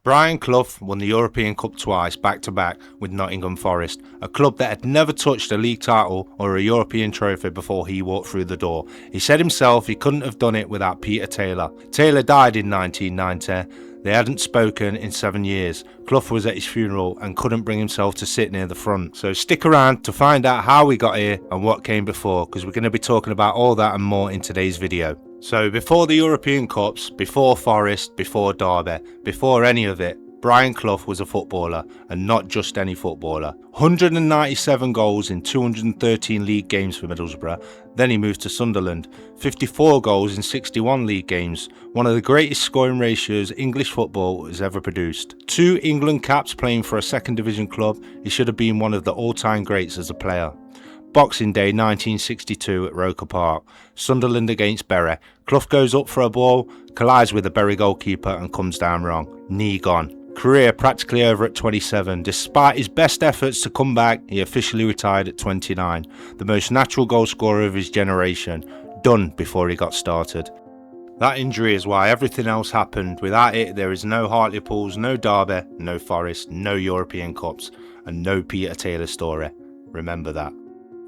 Brian Clough won the European Cup twice back-to-back with Nottingham Forest, a club that had never touched a league title or a European trophy before he walked through the door. He said himself he couldn't have done it without Peter Taylor. Taylor died in 1990. They hadn't spoken in 7 years. Clough was at his funeral and couldn't bring himself to sit near the front. So stick around to find out how we got here and what came before, because we're going to be talking about all that and more in today's video. So before the European Cups, before Forest, before Derby, before any of it, Brian Clough was a footballer, and not just any footballer. 197 goals in 213 league games for Middlesbrough. Then he moved to Sunderland. 54 goals in 61 league games, one of the greatest scoring ratios English football has ever produced. 2 England caps playing for a second division club. He should have been one of the all-time greats as a player. Boxing Day 1962 at Roker Park, Sunderland against Bury. Clough goes up for a ball, collides with the Bury goalkeeper and comes down wrong. Knee gone. Career practically over at 27. Despite his best efforts to come back, he officially retired at 29. The most natural goal scorer of his generation. Done before he got started. That injury is why everything else happened. Without it, there is no Hartlepool, no Derby, no Forest, no European Cups, and no Peter Taylor story. Remember that.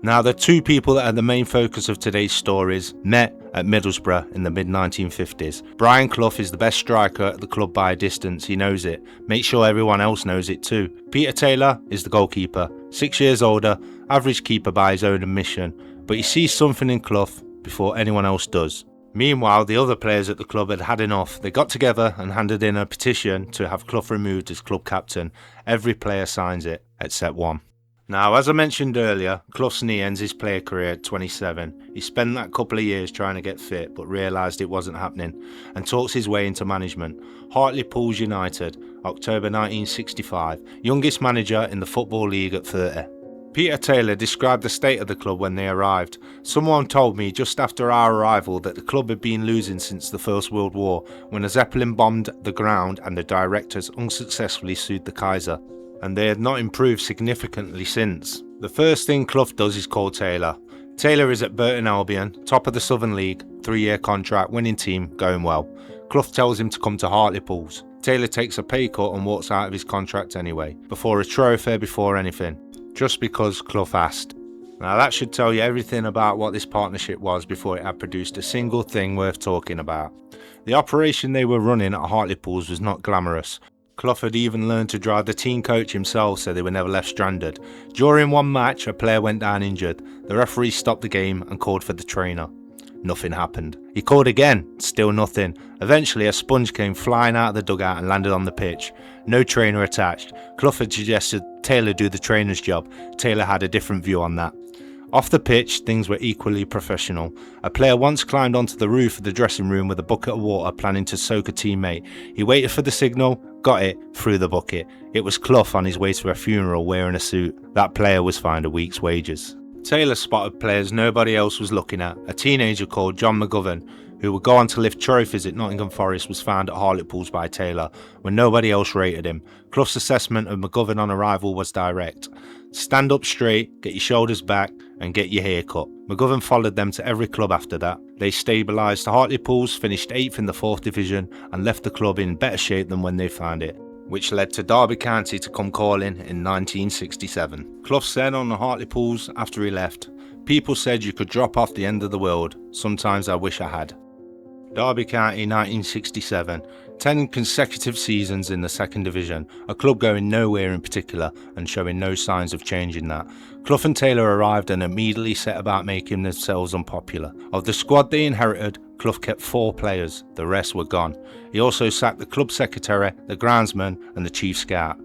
Now, the 2 people that are the main focus of today's stories met at Middlesbrough in the mid-1950s. Brian Clough is the best striker at the club by a distance, he knows it. Make sure everyone else knows it too. Peter Taylor is the goalkeeper, 6 years older, average keeper by his own admission, but he sees something in Clough before anyone else does. Meanwhile, the other players at the club had had enough. They got together and handed in a petition to have Clough removed as club captain. Every player signs it, except one. Now, as I mentioned earlier, Clough's knee ends his player career at 27. He spent that couple of years trying to get fit, but realised it wasn't happening, and talks his way into management. Hartlepool United, October 1965, youngest manager in the Football League at 30. Peter Taylor described the state of the club when they arrived. Someone told me just after our arrival that the club had been losing since the First World War, when a Zeppelin bombed the ground and the directors unsuccessfully sued the Kaiser. And they had not improved significantly since. The first thing Clough does is call Taylor. Taylor is at Burton Albion, top of the Southern League, 3-year contract, winning team, going well. Clough tells him to come to Hartlepool's. Taylor takes a pay cut and walks out of his contract anyway, before a trophy, before anything, just because Clough asked. Now that should tell you everything about what this partnership was before it had produced a single thing worth talking about. The operation they were running at Hartlepool's was not glamorous. Clough had even learned to drive the team coach himself, so they were never left stranded. During one match, a player went down injured. The referee stopped the game and called for the trainer. Nothing happened. He called again, still nothing. Eventually, a sponge came flying out of the dugout and landed on the pitch. No trainer attached. Clough had suggested Taylor do the trainer's job. Taylor had a different view on that. Off the pitch, things were equally professional. A player once climbed onto the roof of the dressing room with a bucket of water, planning to soak a teammate. He waited for the signal, got it, threw the bucket. It was Clough on his way to a funeral wearing a suit. That player was fined a week's wages. Taylor spotted players nobody else was looking at. A teenager called John McGovern, who would go on to lift trophies at Nottingham Forest, was found at Hartlepool's by Taylor when nobody else rated him. Clough's assessment of McGovern on arrival was direct. Stand up straight, get your shoulders back and get your hair cut. McGovern followed them to every club after that. They stabilised Hartlepool's, finished 8th in the 4th division and left the club in better shape than when they found it, which led to Derby County to come calling in 1967. Clough said on the Hartlepool's after he left, "People said you could drop off the end of the world. Sometimes I wish I had." Derby County 1967, 10 consecutive seasons in the 2nd division, a club going nowhere in particular and showing no signs of changing that. Clough and Taylor arrived and immediately set about making themselves unpopular. Of the squad they inherited, Clough kept 4 players, the rest were gone. He also sacked the club secretary, the groundsman and the chief scout.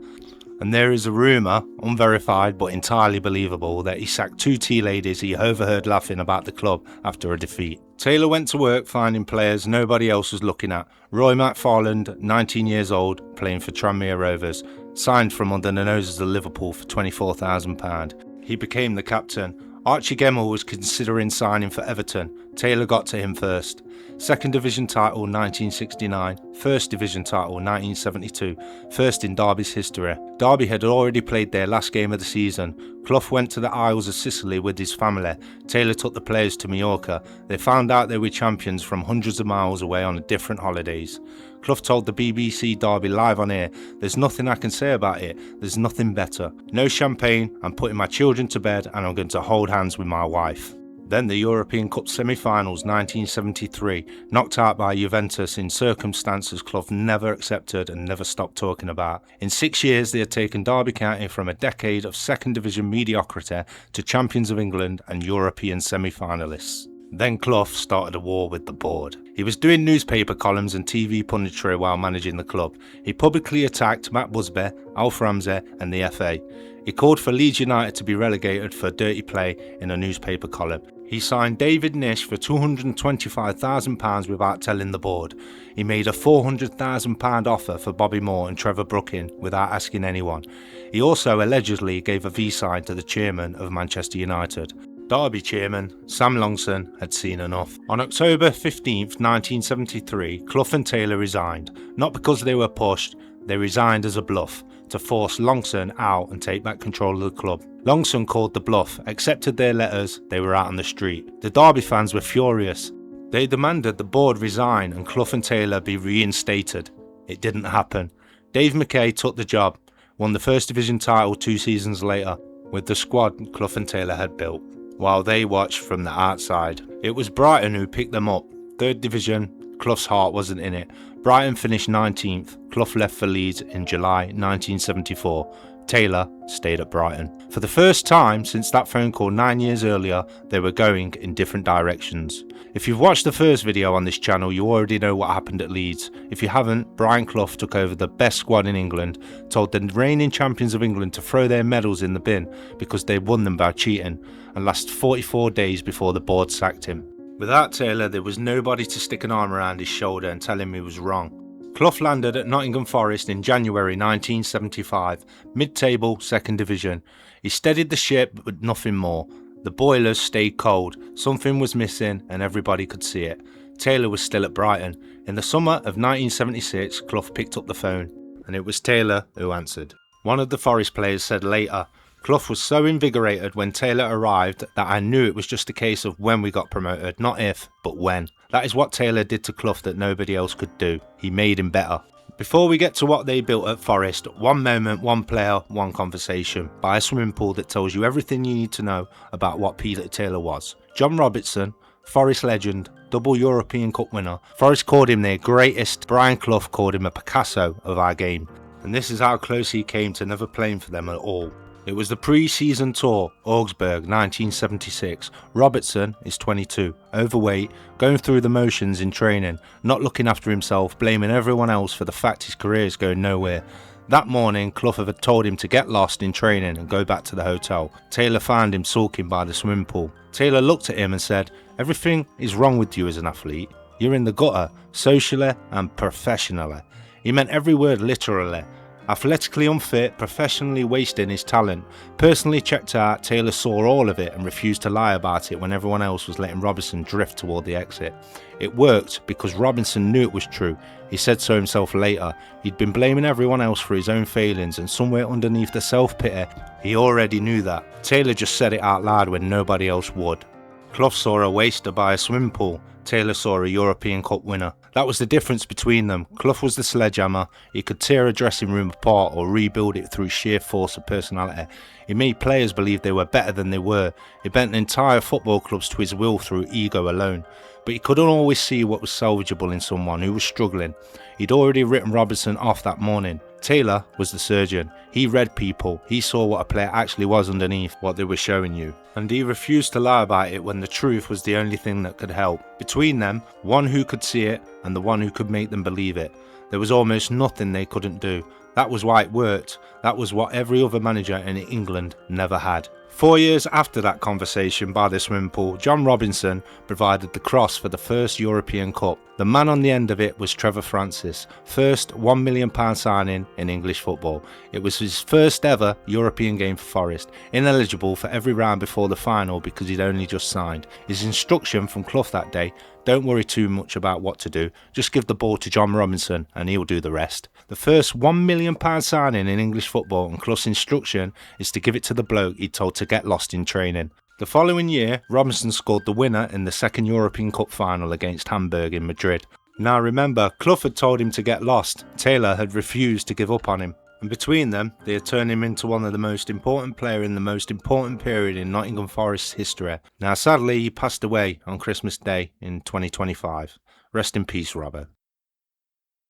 And there is a rumour, unverified but entirely believable, that he sacked 2 tea ladies he overheard laughing about the club after a defeat. Taylor went to work finding players nobody else was looking at. Roy McFarland, 19 years old, playing for Tranmere Rovers, signed from under the noses of Liverpool for £24,000. He became the captain. Archie Gemmill was considering signing for Everton. Taylor got to him first. Second Division title 1969, First Division title 1972, first in Derby's history. Derby had already played their last game of the season. Clough went to the Isles of Sicily with his family. Taylor took the players to Mallorca. They found out they were champions from hundreds of miles away on different holidays. Clough told the BBC Derby live on air, "There's nothing I can say about it, there's nothing better. No champagne, I'm putting my children to bed and I'm going to hold hands with my wife." Then the European Cup semi-finals 1973, knocked out by Juventus in circumstances Clough never accepted and never stopped talking about. In 6 years they had taken Derby County from a decade of second division mediocrity to champions of England and European semi-finalists. Then Clough started a war with the board. He was doing newspaper columns and TV punditry while managing the club. He publicly attacked Matt Busby, Alf Ramsey and the FA. He called for Leeds United to be relegated for dirty play in a newspaper column. He signed David Nish for £225,000 without telling the board. He made a £400,000 offer for Bobby Moore and Trevor Brooking without asking anyone. He also allegedly gave a V-sign to the chairman of Manchester United. Derby chairman Sam Longson had seen enough. On October 15, 1973, Clough and Taylor resigned. Not because they were pushed, they resigned as a bluff, to force Longson out and take back control of the club. Longson called the bluff, accepted their letters, they were out on the street. The Derby fans were furious. They demanded the board resign and Clough and Taylor be reinstated. It didn't happen. Dave McKay took the job, won the First Division title 2 seasons later, with the squad Clough and Taylor had built. While they watched from the outside, it was Brighton who picked them up. Third Division, Clough's heart wasn't in it. Brighton finished 19th. Clough left for Leeds in July 1974. Taylor stayed at Brighton. For the first time since that phone call 9 years earlier, they were going in different directions. If you've watched the first video on this channel, you already know what happened at Leeds. If you haven't, Brian Clough took over the best squad in England, told the reigning champions of England to throw their medals in the bin because they won them by cheating, and lasted 44 days before the board sacked him. Without Taylor, there was nobody to stick an arm around his shoulder and tell him he was wrong. Clough landed at Nottingham Forest in January 1975, mid-table second division. He steadied the ship but nothing more. The boilers stayed cold, something was missing and everybody could see it. Taylor was still at Brighton. In the summer of 1976, Clough picked up the phone and it was Taylor who answered. One of the Forest players said later, "Clough was so invigorated when Taylor arrived that I knew it was just a case of when we got promoted, not if, but when." That is what Taylor did to Clough that nobody else could do. He made him better. Before we get to what they built at Forest, one moment, one player, one conversation, by a swimming pool that tells you everything you need to know about what Peter Taylor was. John Robertson, Forest legend, double European Cup winner. Forest called him their greatest. Brian Clough called him a Picasso of our game. And this is how close he came to never playing for them at all. It was the pre-season tour, Augsburg 1976. Robertson is 22, overweight, going through the motions in training, not looking after himself, blaming everyone else for the fact his career is going nowhere. That morning, Clough had told him to get lost in training and go back to the hotel. Taylor found him sulking by the swimming pool. Taylor looked at him and said, "Everything is wrong with you as an athlete. You're in the gutter, socially and professionally." He meant every word literally. Athletically unfit, professionally wasting his talent. Personally checked out, Taylor saw all of it and refused to lie about it when everyone else was letting Robinson drift toward the exit. It worked because Robinson knew it was true. He said so himself later. He'd been blaming everyone else for his own failings, and somewhere underneath the self-pity, he already knew that. Taylor just said it out loud when nobody else would. Clough saw a waster by a swimming pool. Taylor saw a European Cup winner. That was the difference between them. Clough was the sledgehammer. He could tear a dressing room apart or rebuild it through sheer force of personality. He made players believe they were better than they were. He bent entire football clubs to his will through ego alone. But he couldn't always see what was salvageable in someone who was struggling. He'd already written Robertson off that morning. Taylor was the surgeon. He read people. He saw what a player actually was underneath what they were showing you. And he refused to lie about it when the truth was the only thing that could help. Between them, one who could see it and the one who could make them believe it. There was almost nothing they couldn't do. That was why it worked. That was what every other manager in England never had. 4 years after that conversation by the swimming pool, John Robinson provided the cross for the first European Cup. The man on the end of it was Trevor Francis, first £1 million signing in English football. It was his first ever European game for Forest, ineligible for every round before the final because he'd only just signed. His instruction from Clough that day: don't worry too much about what to do, just give the ball to John Robinson and he'll do the rest. The first £1 million signing in English football, and Clough's instruction is to give it to the bloke he'd told to get lost in training. The following year, Robinson scored the winner in the second European Cup final against Hamburg in Madrid. Now remember, Clough had told him to get lost. Taylor had refused to give up on him. And between them, they had turned him into one of the most important players in the most important period in Nottingham Forest's history. Now sadly, he passed away on Christmas Day in 2025. Rest in peace, Robbo.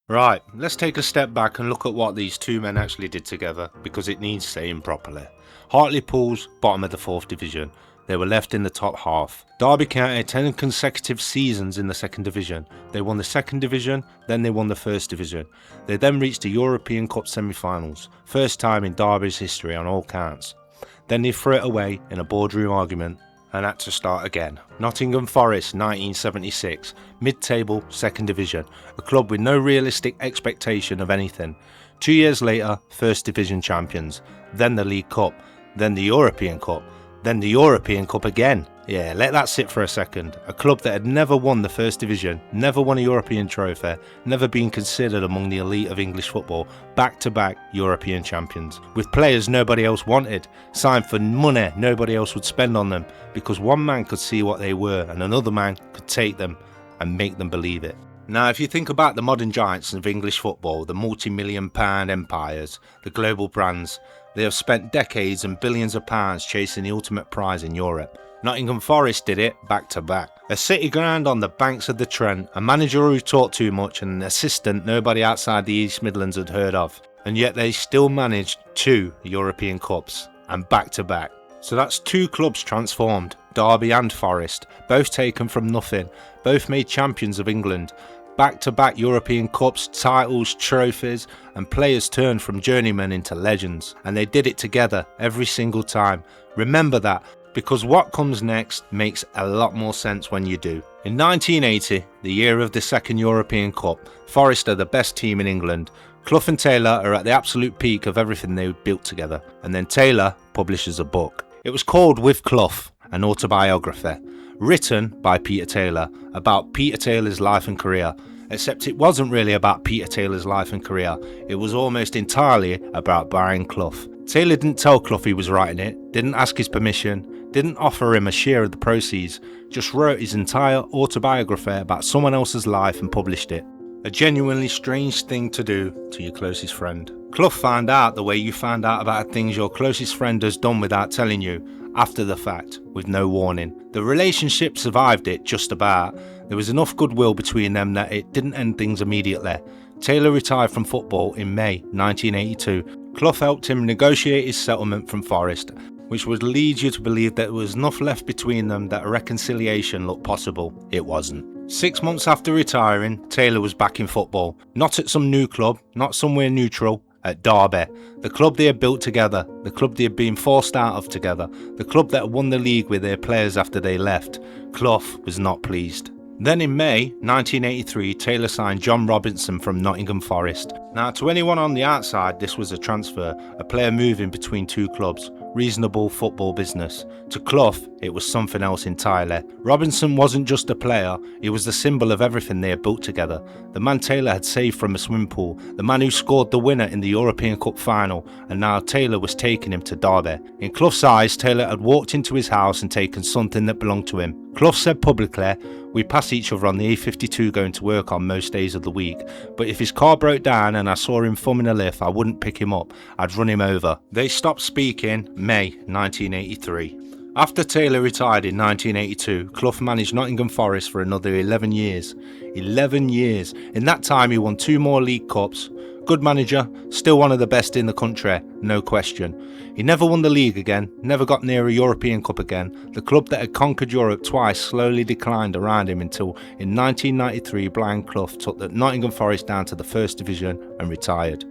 Right, let's take a step back and look at what these two men actually did together, because it needs saying properly. Hartlepool's bottom of the 4th division. They were left in the top half. Derby County 10 consecutive seasons in the 2nd division. They won the 2nd division, then they won the 1st division. They then reached the European Cup semi-finals, first time in Derby's history on all counts. Then they threw it away in a boardroom argument and had to start again. Nottingham Forest 1976, mid-table 2nd division, a club with no realistic expectation of anything. 2 years later, 1st division champions, then the League Cup, then the European Cup, then the European Cup again. Yeah, let that sit for a second. A club that had never won the 1st division, never won a European trophy, never been considered among the elite of English football, back-to-back European champions. With players nobody else wanted, signed for money nobody else would spend on them, because one man could see what they were and another man could take them and make them believe it. Now, if you think about the modern giants of English football, the multi-million pound empires, the global brands, they have spent decades and billions of pounds chasing the ultimate prize in Europe. Nottingham Forest did it back to back. A city ground on the banks of the Trent, a manager who talked too much and an assistant nobody outside the East Midlands had heard of. And yet they still managed 2 European Cups, and back to back. So that's 2 clubs transformed, Derby and Forest, both taken from nothing, both made champions of England. Back-to-back European Cups, titles, trophies, and players turned from journeymen into legends. And they did it together every single time. Remember that, because what comes next makes a lot more sense when you do. In 1980, the year of the 2nd European Cup, Forest are the best team in England. Clough and Taylor are at the absolute peak of everything they built together. And then Taylor publishes a book. It was called With Clough, an autobiography, written by Peter Taylor, about Peter Taylor's life and career. Except it wasn't really about Peter Taylor's life and career, it was almost entirely about Brian Clough. Taylor didn't tell Clough he was writing it, didn't ask his permission, didn't offer him a share of the proceeds, just wrote his entire autobiography about someone else's life and published it. A genuinely strange thing to do to your closest friend. Clough found out the way you found out about things your closest friend has done without telling you, after the fact, with no warning. The relationship survived it just about. There was enough goodwill between them that it didn't end things immediately. Taylor retired from football in May 1982. Clough helped him negotiate his settlement from Forest, which would lead you to believe that there was enough left between them that a reconciliation looked possible. It wasn't. 6 months after retiring, Taylor was back in football. Not at some new club, not somewhere neutral, at Derby, the club they had built together, the club they had been forced out of together, the club that had won the league with their players after they left. Clough was not pleased. Then in May 1983, Taylor signed John Robinson from Nottingham Forest. Now, to anyone on the outside, this was a transfer, a player moving between 2 clubs, reasonable football business. To Clough, it was something else entirely. Robinson wasn't just a player, he was the symbol of everything they had built together. The man Taylor had saved from a swimming pool, the man who scored the winner in the European Cup final, and now Taylor was taking him to Derby. In Clough's eyes, Taylor had walked into his house and taken something that belonged to him. Clough said publicly, "We pass each other on the A52 going to work on most days of the week, but if his car broke down and I saw him thumbing a lift, I wouldn't pick him up, I'd run him over." They stopped speaking May 1983. After Taylor retired in 1982, Clough managed Nottingham Forest for another 11 years. 11 years. In that time he won 2 more League Cups. Good manager, still one of the best in the country, no question. He never won the league again, never got near a European Cup again. The club that had conquered Europe twice slowly declined around him until in 1993 Brian Clough took the Nottingham Forest down to the 1st division and retired.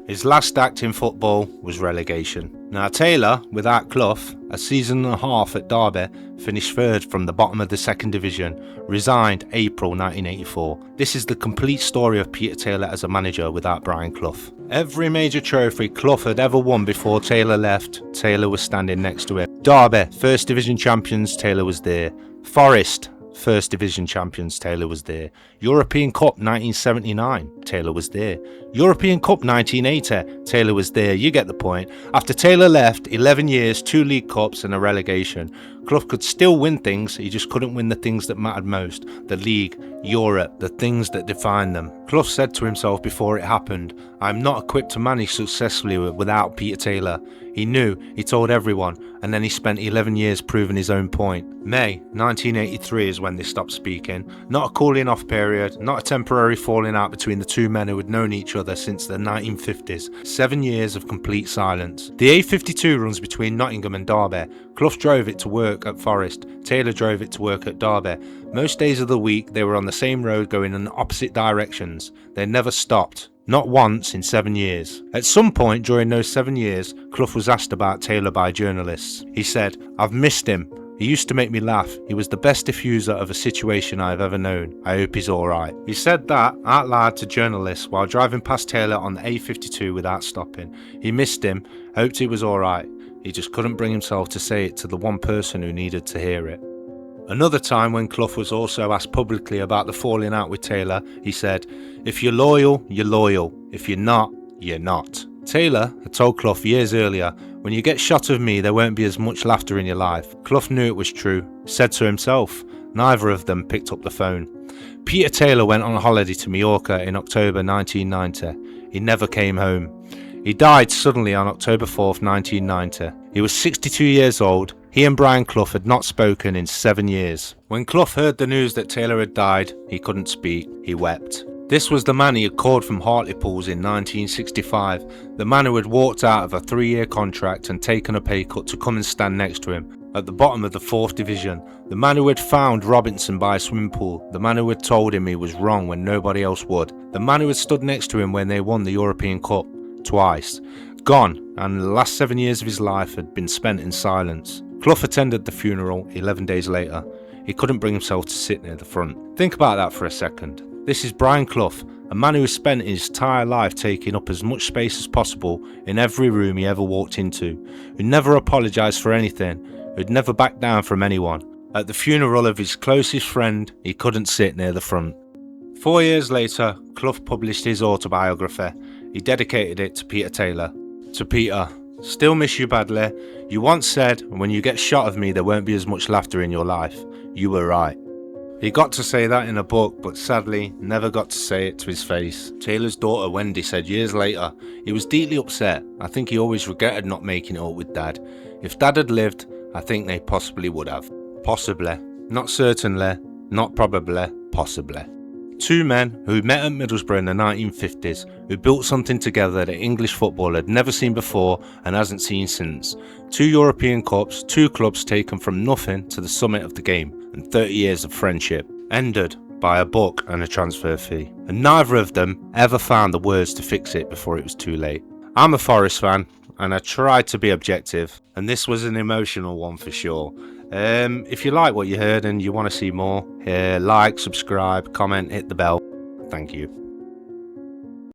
His last act in football was relegation. Now Taylor, without Clough, a season and a half at Derby, finished third from the bottom of the second division, resigned April 1984. This is the complete story of Peter Taylor as a manager without Brian Clough. Every major trophy Clough had ever won before Taylor left, Taylor was standing next to him. Derby, First Division champions, Taylor was there. Forest, First Division champions, Taylor was there. European Cup 1979, Taylor was there. European Cup 1980, Taylor was there. You get the point. After Taylor left, 11 years, 2 League Cups and a relegation. Clough could still win things, he just couldn't win the things that mattered most. The league, Europe, the things that defined them. Clough said to himself before it happened, "I'm not equipped to manage successfully without Peter Taylor." He knew, he told everyone, and then he spent 11 years proving his own point. May 1983 is when they stopped speaking. Not a cooling off period, not a temporary falling out between the two men who had known each other since the 1950s. 7 years of complete silence. The A52 runs between Nottingham and Derby. Clough drove it to work at Forest. Taylor drove it to work at Derby. Most days of the week they were on the same road going in opposite directions. They never stopped. Not once in 7 years. At some point during those 7 years, Clough was asked about Taylor by journalists. He said, "I've missed him. He used to make me laugh. He was the best diffuser of a situation I've ever known. I hope he's alright." He said that out loud to journalists while driving past Taylor on the A52 without stopping. He missed him, hoped he was alright. He just couldn't bring himself to say it to the one person who needed to hear it. Another time when Clough was also asked publicly about the falling out with Taylor, he said, "If you're loyal, you're loyal. If you're not, you're not." Taylor had told Clough years earlier, "When you get shot of me, there won't be as much laughter in your life." Clough knew it was true, said to himself. Neither of them picked up the phone. Peter Taylor went on holiday to Mallorca in October 1990. He never came home. He died suddenly on October 4th, 1990. He was 62 years old. He and Brian Clough had not spoken in 7 years. When Clough heard the news that Taylor had died, he couldn't speak. He wept. This was the man he had called from Hartlepool in 1965, the man who had walked out of a 3-year contract and taken a pay cut to come and stand next to him, at the bottom of the 4th Division, the man who had found Robinson by a swimming pool, the man who had told him he was wrong when nobody else would, the man who had stood next to him when they won the European Cup, twice. Gone, and the last 7 years of his life had been spent in silence. Clough attended the funeral 11 days later. He couldn't bring himself to sit near the front. Think about that for a second. This is Brian Clough, a man who has spent his entire life taking up as much space as possible in every room he ever walked into, who never apologised for anything, who'd never backed down from anyone. At the funeral of his closest friend, he couldn't sit near the front. 4 years later, Clough published his autobiography. He dedicated it to Peter Taylor. To Peter, "Still miss you badly. You once said, when you get shot of me, there won't be as much laughter in your life. You were right." He got to say that in a book, but sadly never got to say it to his face. Taylor's daughter Wendy said years later, "He was deeply upset. I think he always regretted not making it up with Dad. If Dad had lived, I think they possibly would have." Possibly. Not certainly. Not probably. Possibly. Two men who met at Middlesbrough in the 1950s, who built something together that English football had never seen before and hasn't seen since. 2 European Cups, 2 clubs taken from nothing to the summit of the game, and 30 years of friendship, ended by a book and a transfer fee. And neither of them ever found the words to fix it before it was too late. I'm a Forest fan, and I tried to be objective, and this was an emotional one for sure. If you like what you heard and you want to see more, like, subscribe, comment, hit the bell. Thank you.